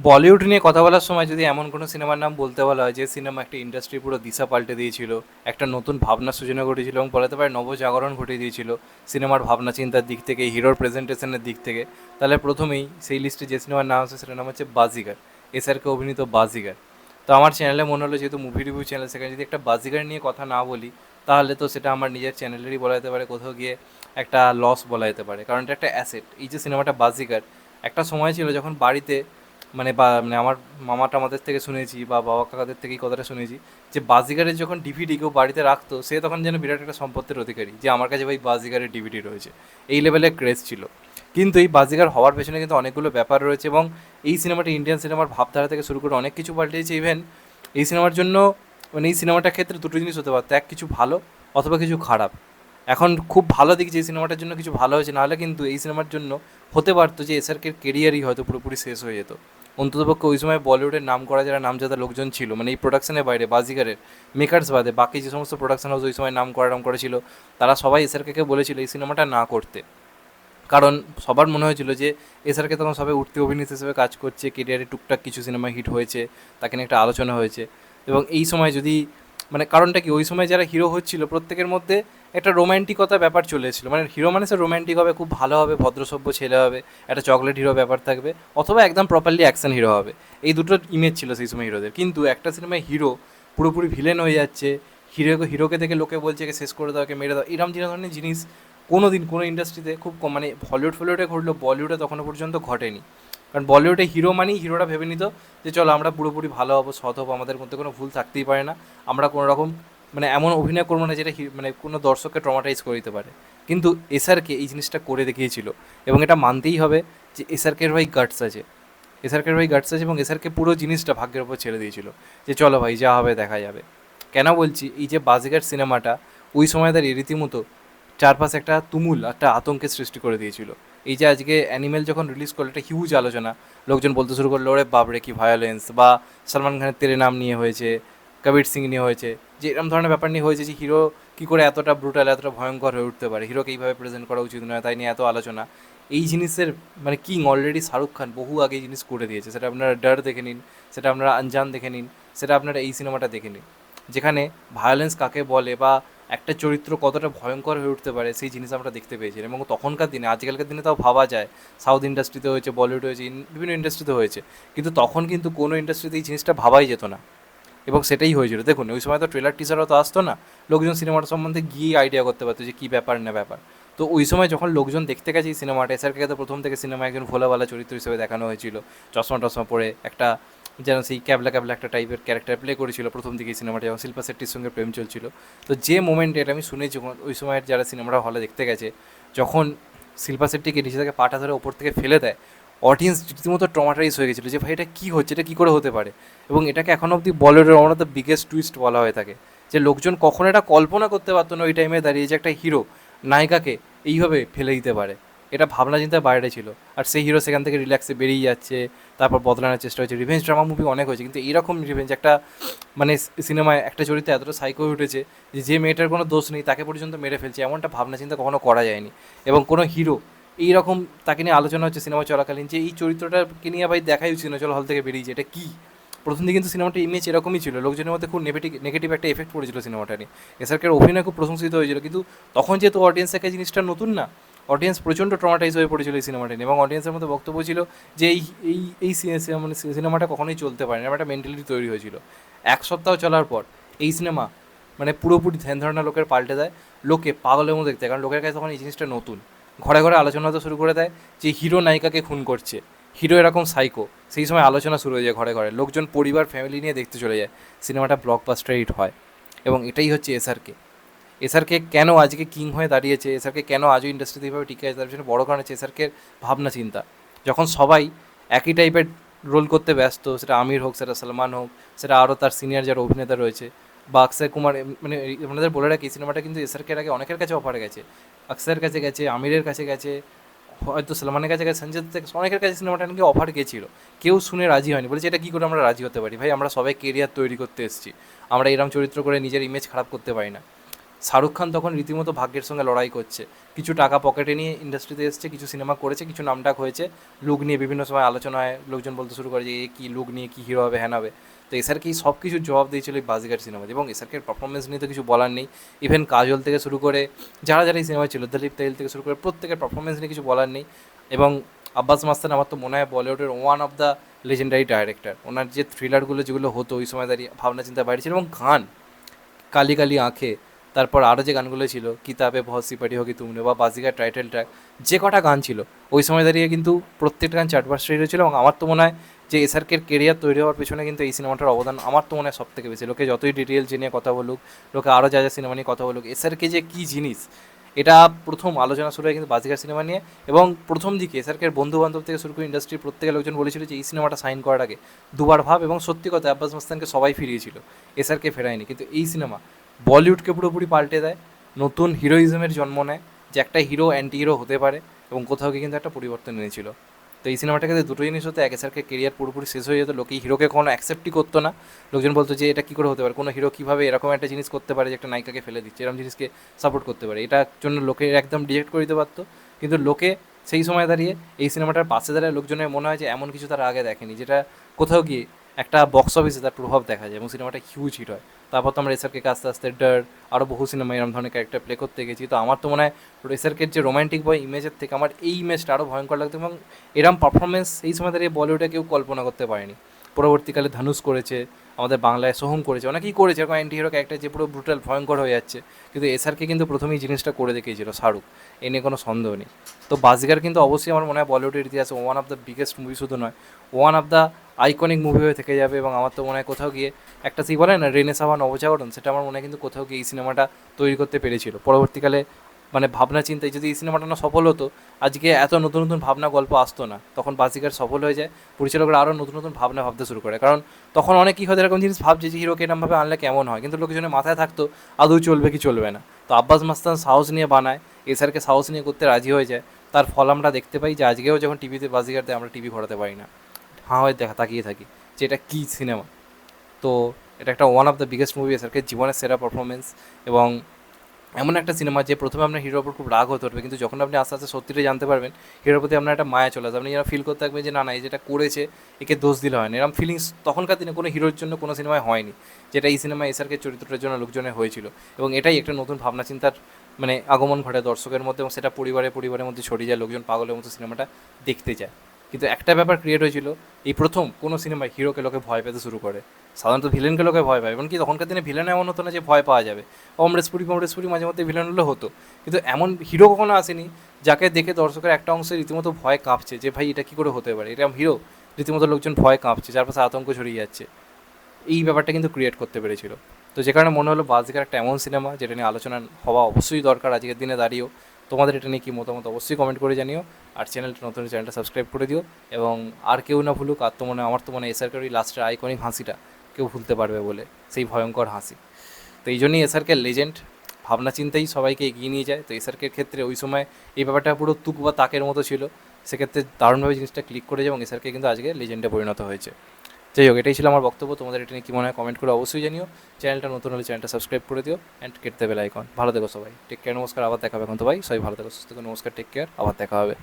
বলিউড নিয়ে কথা বলার সময় যদি এমন কোনো সিনেমার নাম বলতে বলা হয় যে সিনেমা একটা ইন্ডাস্ট্রি পুরো দিশা পাল্টে দিয়েছিল, একটা নতুন ভাবনার সূচনা ঘটেছিল এবং বলাতে পারে নবজাগরণ ঘটিয়ে দিয়েছিল সিনেমার ভাবনা চিন্তার দিক থেকে, হিরোর প্রেজেন্টেশনের দিক থেকে, তাহলে প্রথমেই সেই লিস্টে যে সিনেমার নাম আছে সেটার নাম হচ্ছে বাজিগার। এসআরকে অভিনীত বাজিগার। তো আমার চ্যানেলে মনে হলো যেহেতু মুভি রিভিউ চ্যানেল, সেখানে যদি একটা বাজিগার নিয়ে কথা না বলি তাহলে তো সেটা আমার নিজের চ্যানেলেরই বলা যেতে পারে কোথাও গিয়ে একটা লস বলা যেতে পারে, কারণ এটা একটা অ্যাসেট। এই যে সিনেমাটা বাজিগার, একটা সময় ছিল যখন বাড়িতে মানে আমার মামা টামাদের থেকে শুনেছি বা বাবা কাকাদের থেকে এই কথাটা শুনেছি যে বাজিগারের যখন ডিভিডি কেউ বাড়িতে রাখতো সে তখন যেন বিরাট একটা সম্পত্তির অধিকারী, যে আমার কাছে ভাই বাজিগারের ডিভিডি রয়েছে, এই লেভেলের ক্রেজ ছিল। কিন্তু এই বাজিগার হওয়ার পেছনে কিন্তু অনেকগুলো ব্যাপার রয়েছে এবং এই সিনেমাটা ইন্ডিয়ান সিনেমার ভাবধারা থেকে শুরু করে অনেক কিছু পাল্টেছে। ইভেন এই সিনেমার জন্য মানে এই সিনেমাটার ক্ষেত্রে দুটো জিনিস হতে পারতো, এক কিছু ভালো অথবা কিছু খারাপ। এখন খুব ভালো দিক যে এই সিনেমাটার জন্য কিছু ভালো হয়েছে, নাহলে কিন্তু এই সিনেমার জন্য হতে পারতো যে এসআরকের কেরিয়ারই হয়তো পুরোপুরি শেষ হয়ে যেত। অন্ততপক্ষে ওই সময় বলিউডের নাম করা যারা নামজাদা লোকজন ছিল, মানে এই প্রোডাকশনের বাইরে বাজিগারের মেকার্স বাদে বাকি যে সমস্ত প্রোডাকশন হাউস ওই সময় নাম করেছিল, তারা সবাই এসআরকে বলেছিল এই সিনেমাটা না করতে। কারণ সবার মনে হয়েছিল যে এসআরকে তখন সবাই উঠতি অভিনেতা হিসেবে কাজ করছে, কেরিয়ারে টুকটাক কিছু সিনেমা হিট হয়েছে, তাকে নিয়ে একটা আলোচনা হয়েছে। এবং এই সময় যদি মানে কারণটা কি, ওই সময় যারা হিরো হচ্ছিল প্রত্যেকের মধ্যে একটা রোম্যান্টিকতা ব্যাপার চলে এসেছিলো। মানে হিরো মানে সে রোম্যান্টিক হবে, খুব ভালো হবে, ভদ্রসভ্য ছেলে হবে, একটা চকলেট হিরো ব্যাপার থাকবে, অথবা একদম প্রপারলি অ্যাকশন হিরো হবে। এই দুটো ইমেজ ছিল সেই সময় হিরোদের। কিন্তু একটা সিনেমায় হিরো পুরোপুরি ভিলেন হয়ে যাচ্ছে, হিরোকে দেখে লোকে বলছে একে শেষ করে দাও, একে মেরে দাও, এরম ধরনের জিনিস কোনো দিন কোনো ইন্ডাস্ট্রিতে খুব কম, মানে হলিউডে ঘটলেও বলিউডে তখনও পর্যন্ত ঘটেনি। কারণ বলিউডে হিরো মানেই হিরোরা ভেবে নিত যে চলো আমরা পুরোপুরি ভালো হবো, সৎ হবো, আমাদের মধ্যে কোনো ভুল থাকতেই পারে না, আমরা কোনো রকম মানে এমন অভিনয় করবো না যেটা মানে কোনো দর্শককে ট্রমাটাইজ করে দিতে পারে। কিন্তু এসআরকে এই জিনিসটা করে দেখিয়েছিল এবং এটা মানতেই হবে যে এসআরকের ভাই গাটস আছে। এসআরকের ভাই গাটস আছে এবং এসআরকে পুরো জিনিসটা ভাগ্যের ওপর ছেড়ে দিয়েছিল যে চলো ভাই যা হবে দেখা যাবে। কেন বলছি, এই যে বাজিগার সিনেমাটা ওই সময় দাঁড়িয়ে রীতিমতো চারপাশে একটা তুমুল একটা আতঙ্কের সৃষ্টি করে দিয়েছিল। এই যে আজকে অ্যানিমেল যখন রিলিজ করলো একটা হিউজ আলোচনা, লোকজন বলতে শুরু করলো ওরে বাপরে কি ভায়োলেন্স, বা সলমান খানের তেরে নাম নিয়ে হয়েছে, কবির সিং নিয়ে হয়েছে, যে এরকম ধরনের ব্যাপার নিয়ে হয়েছে যে হিরো কী করে এতটা ব্রুটাল এতটা ভয়ঙ্কর হয়ে উঠতে পারে, হিরোকে এইভাবে প্রেজেন্ট করা উচিত নয়, তাই নিয়ে এত আলোচনা। এই জিনিসের মানে কিং অলরেডি শাহরুখ খান বহু আগে এই জিনিস করে দিয়েছে, সেটা আপনারা ডার দেখে নিন, সেটা আপনারা আনজান দেখে নিন, সেটা আপনারা এই সিনেমাটা দেখে নিন, যেখানে ভায়োলেন্স কাকে বলে বা একটা চরিত্র কতটা ভয়ঙ্কর হয়ে উঠতে পারে সেই জিনিস আমরা দেখতে পেয়েছিলাম। এবং তখনকার দিনে, আজকালকার দিনে তাও ভাবা যায়, সাউথ ইন্ডাস্ট্রিতে হয়েছে, বলিউড হয়েছে, বিভিন্ন ইন্ডাস্ট্রিতে হয়েছে, কিন্তু তখন কিন্তু কোনো ইন্ডাস্ট্রিতে এই জিনিসটা ভাবাই যেত না। এবং সেটাই হয়েছিল। দেখুন ওই সময় তো ট্রেলার টিজারও তো আসতো না, লোকজন সিনেমাটা সম্বন্ধে গিয়ে আইডিয়া করতে পারতো যে কী ব্যাপার না ব্যাপার। তো ওই সময় যখন লোকজন দেখতে গেছে এই সিনেমাটা, এসআরকে তো প্রথম থেকে সিনেমা একজন ভোলাওয়ালা চরিত্র হিসেবে দেখানো হয়েছিল, চশমা টশমা পরে একটা যেন সেই ক্যাবলা ক্যাবলা একটা টাইপের ক্যারেক্টার প্লে করেছিল প্রথম দিকে এই সিনেমাটা, যখন শিল্পা শেট্টির সঙ্গে প্রেম চলছিল। তো যে মোমেন্টে এটা আমি শুনেছি ওই সময়ের যারা সিনেমাটা হলে দেখতে গেছে, যখন শিল্পা শেট্টিকে নিচে থেকে পাটা ধরে ওপর থেকে ফেলে দেয়, অডিয়েন্স রীতিমতো ট্রমাটাইজ হয়ে গেছিলো যে ভাই এটা কী হচ্ছে, এটা কী করে হতে পারে। এবং এটাকে এখন অবধি বলিউডের one of the biggest twist বলা হয়ে থাকে, যে লোকজন কখনো এটা কল্পনা করতে পারতো না ওই টাইমে দাঁড়িয়ে যে একটা হিরো নায়িকাকে এইভাবে ফেলে দিতে পারে। এটা ভাবনা চিন্তার বাইরে ছিল। আর সেই হিরো সেখান থেকে রিল্যাক্সে বেরিয়ে যাচ্ছে, তারপর বদলানোর চেষ্টা হয়েছে, রিভেঞ্জ ড্রামা মুভি অনেক হয়েছে, কিন্তু এইরকম রিভেঞ্জ একটা মানে সিনেমায় একটা চরিত্র এতটা সাইকো হয়ে উঠেছে যে যে মেয়েটার কোনো দোষ নেই তাকে পর্যন্ত মেরে ফেলছে, এমনটা ভাবনা চিন্তা কখনো করা যায়নি। এবং কোনো হিরো এইরকম তাকে নিয়ে আলোচনা হচ্ছে সিনেমা চলাকালীন যে এই চরিত্রটাকে নিয়ে ভাই দেখাই উচিত না, চলো হল থেকে বেরিয়েছে, এটা কী। প্রথম দিকে কিন্তু সিনেমাটার ইমেজ এরকমই ছিল, লোকজনের মধ্যে খুব নেগেটিভ একটা এফেক্ট পড়েছিল সিনেমাটা নিয়ে। এসআরকের অভিনয় খুব প্রশংসিত হয়েছিল, কিন্তু তখন যেহেতু অডিয়েন্সের কাছে জিনিসটা নতুন না, অডিয়েন্স প্রচণ্ড ট্রমাটাইজ হয়ে পড়েছিল এই সিনেমাটা নিয়ে। এবং অডিয়েন্সের মধ্যে বক্তব্য ছিল যে এই এই এই মানে সিনেমাটা কখনোই চলতে পারে না, একটা মেন্টালিটি তৈরি হয়েছিল। এক সপ্তাহ চলার পর এই সিনেমা মানে পুরোপুরি ধ্যান ধারণা লোকের পাল্টে দেয়, লোকে পাগলের মতো দেখতে, কারণ লোকের কাছে তখন এই জিনিসটা নতুন। ঘরে ঘরে আলোচনা তো শুরু করে দেয় যে হিরো নায়িকাকে খুন করছে, হিরো এরকম সাইকো, সেই সময় আলোচনা শুরু হয়ে যায় ঘরে ঘরে, লোকজন পরিবার ফ্যামিলি নিয়ে দেখতে চলে যায়, সিনেমাটা ব্লকবাস্টার হিট হয়। এবং এটাই হচ্ছে এসআরকে। এসআরকে কেন আজকে কিং হয়ে দাঁড়িয়েছে, এসআরকে কেন আজও ইন্ডাস্ট্রিতে এইভাবে টিকে আছে, তার পিছনে বড় কারণ হচ্ছে এসআরকের ভাবনা চিন্তা। যখন সবাই একই টাইপের রোল করতে ব্যস্ত, সেটা আমির হোক, সেটা সলমান হোক, সেটা আরও তার সিনিয়র যারা অভিনেতা রয়েছে, বা অক্ষয় কুমার, মানে আপনাদের বলে রাখি সিনেমাটা কিন্তু এসআরকের আগে অনেকের কাছে অফারে গেছে, অক্ষয়ের কাছে গেছে, আমিরের কাছে গেছে, হয়তো সলমানের কাছে গেছে, সঞ্জয় দত্তের কাছে, অনেকের কাছে সিনেমাটা নাকি অফার গেছিলো, কেউ শুনে রাজি হয়নি, বলেছে এটা কী করে আমরা রাজি হতে পারি ভাই, আমরা সবাই কেরিয়ার তৈরি করতে এসেছি, আমরা এরকম চরিত্র করে নিজের ইমেজ খারাপ করতে পারি না। শাহরুখ খান তখন রীতিমতো ভাগ্যের সঙ্গে লড়াই করছে, কিছু টাকা পকেটে নিয়ে ইন্ডাস্ট্রিতে এসছে, কিছু সিনেমা করেছে, কিছু নামডাক হয়েছে, লুক নিয়ে বিভিন্ন সময় আলোচনায় লোকজন বলতে শুরু করে যে এ কী লুক নিয়ে কী হিরো হবে, হ্যান হবে। তো এসআরকে সব কিছু জবাব দিয়েছিল এই বাজিগার সিনেমাতে, এবং এসআরকে পারফরমেন্স নিয়ে তো কিছু বলার নেই। ইভেন কাজল থেকে শুরু করে যারা যারা এই সিনেমায় ছিল, দিলীপ তাইল থেকে শুরু করে প্রত্যেকের পারফরমেন্স নিয়ে কিছু বলার নেই। এবং আব্বাস মাস্তান আমার তো মনে হয় বলিউডের one of the legendary director. ওনার যে থ্রিলারগুলো যেগুলো হতো ওই সময় দাঁড়িয়ে ভাবনা চিন্তা বাইরে ছিল, এবং গান কালি কালি আঁখে, তারপর আরও যে গানগুলো ছিল কিতাবে বহুত সিপাটি হোগি তুমনে বা বাজিগার টাইটেল ট্র্যাক, যে কটা গান ছিল ওই সময় দাঁড়িয়ে কিন্তু প্রত্যেকটা গান চার্টবাস্টার হিট হয়েছিল। এবং আমার তো মনে হয় যে এসআরকের কেরিয়ার তৈরি হওয়ার পেছনে কিন্তু এই সিনেমাটার অবদান আমার তো মনে হয় সব থেকে বেশি। লোকে যতই ডিটেল জেনে কথা বলুক, লোকে আরও যা যা সিনেমা নিয়ে কথা বলুক, এসআরকে যে কী জিনিস এটা প্রথম আলোচনা শুরু হয় কিন্তু বাজিগার সিনেমা নিয়ে। এবং প্রথম দিকে এসআরকের বন্ধু বান্ধব থেকে শুরু করে ইন্ডাস্ট্রির প্রত্যেকের লোকজন বলেছিল যে এই সিনেমাটা সাইন করার আগে দুবার ভাব, এবং সত্যি কথা আব্বাস মাস্তানকে সবাই ফিরিয়েছিল, এসআরকে ফেরায়নি। কিন্তু এই সিনেমা বলিউডকে পুরোপুরি পাল্টে দেয়, নতুন হিরোইজমের জন্ম নেয়, যে একটা হিরো অ্যান্টি হিরো হতে পারে, এবং কোথাও গিয়ে কিন্তু একটা পরিবর্তন এনেছিল। তো এই সিনেমাটাকে দুটো জিনিস হতো, এক এসআরকে কেরিয়ার পুরোপুরি শেষ হয়ে যেত, লোকে এই হিরোকে কোনো অ্যাকসেপ্টই করতো না। লোকজন বলতো যে এটা কী করে হতে পারে, কোনো হিরো কীভাবে এরকম একটা জিনিস করতে পারে যে একটা নায়িকাকে ফেলে দিচ্ছে, এরকম জিনিসকে সাপোর্ট করতে পারে, এটার জন্য লোকে একদম রিজেক্ট করে দিতে পারতো। কিন্তু লোকে সেই সময় দাঁড়িয়ে এই সিনেমাটার পাশে দাঁড়িয়ে লোকজনের মনে হয় যে এমন কিছু তারা আগে দেখেনি, যেটা কোথাও গিয়ে একটা বক্স অফিসে তার প্রভাব দেখা যায় এবং সিনেমাটা হিউজ হিট হয়। তারপর তো আমরা এসআরকে আস্তে আস্তে ডার আরও বহু সিনেমা এরকম ধরনের ক্যারেক্টার প্লে করতে গেছি। তো আমার তো মনে হয় এসআরকের যে রোমান্টিক বয় ইমেজের থেকে আমার এই ইমেজটা আরও ভয়ঙ্কর লাগতো, এবং এরম পারফরমেন্স এই সময় দাঁড়িয়ে বলিউডে কেউ কল্পনা করতে পারেনি। পরবর্তীকালে ধানুষ করেছে, আমাদের বাংলায় সোহম করেছে, অনেকেই করেছে এরকম অ্যান্টি হিরো ক্যারেক্টার যে পুরো ব্রুটাল ভয়ঙ্কর হয়ে যাচ্ছে। কিন্তু এসআরকে কিন্তু প্রথমেই জিনিসটা করে দেখিয়েছিল শাহরুখ, এ নিয়ে কোনো সন্দেহ নেই। তো বাজিগার কিন্তু অবশ্যই আমার মনে হয় বলিউডের ইতিহাসে one of the biggest movie শুধু নয়, one of the iconic movie হয়ে থেকে যাবে। এবং আমার তো মনে হয় কোথাও গিয়ে একটা সেই বলে না রেনেসাঁ বা নবজাগরণ, সেটা আমার মনে হয় কিন্তু কোথাও গিয়ে এই সিনেমাটা তৈরি করতে পেরেছিল। পরবর্তীকালে মানে ভাবনা চিন্তায় যদি এই সিনেমাটা না সফল হতো, আজকে এত নতুন নতুন ভাবনা গল্প আসতো না। তখন বাজিগার সফল হয়ে যায়, পরিচালকরা আরও নতুন নতুন ভাবনা ভাবতে শুরু করে, কারণ তখন অনেকেই হয়তো এরকম জিনিস ভাবছে যে হিরোকে এরকমভাবে আনলে কেমন হয়, কিন্তু লোকজনের মাথায় থাকতো আদৌ চলবে কি চলবে না। তো আব্বাস মাস্তান সাহস নিয়ে বানায়, এসআরকে সাহস নিয়ে করতে রাজি হয়ে যায়, তার ফল আমরা দেখতে পাই যে আজকেও যখন টিভিতে বাজিগার দেয় আমরা টিভি ঘোরাতে পারি না, হাঁ হয়ে তাকিয়ে থাকি যে এটা কী সিনেমা। তো এটা একটা one of the biggest movie, SRK জীবনের সেরা পারফরমেন্স। এবং এমন একটা সিনেমা যে প্রথমে আপনার হিরোর ওপর খুব রাগ হতে পারবে, কিন্তু যখন আপনি আস্তে আস্তে সত্যিটা জানতে পারবেন হিরোর প্রতি আপনার একটা মায়া চলে আসবে, আপনি যেন ফিল করতে থাকবেন যে না না এই যেটা করেছে একে দোষ দিলে হয় না। এরকম ফিলিংস তখনকার দিনে কোনো হিরোর জন্য কোনো সিনেমায় হয়নি, যেটা এই সিনেমায় এসআরকে চরিত্রটার জন্য লোকজনের হয়েছিল। এবং এটাই একটা নতুন ভাবনা চিন্তার মানে আগমন ঘটে দর্শকের মধ্যে, এবং সেটা পরিবারের মধ্যে ছড়িয়ে যায়, লোকজন পাগলের মতো সিনেমাটা দেখতে যায়। কিন্তু একটা ব্যাপার ক্রিয়েট হয়েছিল, এই প্রথম কোনো সিনেমায় হিরোকে লোকে ভয় পেতে শুরু করে। সাধারণত ভিলেনকে লোকে ভয় পায়, এমনকি তখনকার দিনে ভিলেন এমন হতো না যে ভয় পাওয়া যাবে, কমরেসপুরি মাঝে মধ্যে ভিলেন হলে হতো, কিন্তু এমন হিরো কখনো আসেনি যাকে দেখে দর্শকের একটা অংশে রীতিমতো ভয় কাঁপছে যে ভাই এটা কী করে হতে পারে, এরকম হিরো রীতিমতো লোকজন ভয় কাঁপছে, চারপাশে আতঙ্ক ছড়িয়ে যাচ্ছে। এই ব্যাপারটা কিন্তু ক্রিয়েট করতে পেরেছিল। তো যে কারণে মনে হলো বাজিগার একটা এমন সিনেমা যেটা নিয়ে আলোচনা হওয়া অবশ্যই দরকার আজকের দিনে দাঁড়িয়েও। তোমাদের এটা নিয়ে কী মতামত অবশ্যই কমেন্ট করে জানিও, আর চ্যানেলটা সাবস্ক্রাইব করে দিও। এবং আর কেউ না ভুলুক, আর তো মনে আমার তো মনে এসআরকে ওই লাস্টের আইকনিক হাসিটা কেউ ভুলতে পারবে বলে, সেই ভয়ঙ্কর হাসি। তো এই জন্যই এসআরকে লেজেন্ড, ভাবনা চিন্তাই সবাইকে এগিয়ে নিয়ে যায়। তো এসআরকের ক্ষেত্রে ওই সময় এই ব্যাপারটা পুরো তুক বা তাকের মতো ছিল, সেক্ষেত্রে দারুণভাবে জিনিসটা ক্লিক করে যায় এবং এসআরকে কিন্তু আজকে লেজেন্ডে পরিণত হয়েছে। যাই হোক, এটাই ছিল আমার বক্তব্য। তোমাদের এটা নিয়ে কী মনে হয় কমেন্ট করে অবশ্যই জানিও। চ্যানেলটা নতুন হলে চ্যানেলটা সাবস্ক্রাইব করে দিও অ্যান্ড কেটে বেল আইকন। ভালো থেকো সবাই, টেক কেয়ার, নমস্কার, আবার দেখা হবে। এখন তো ভাই সবাই ভালো থেকো, সুস্থ থেকো, নমস্কার, টেক কেয়ার, আবার দেখা হবে।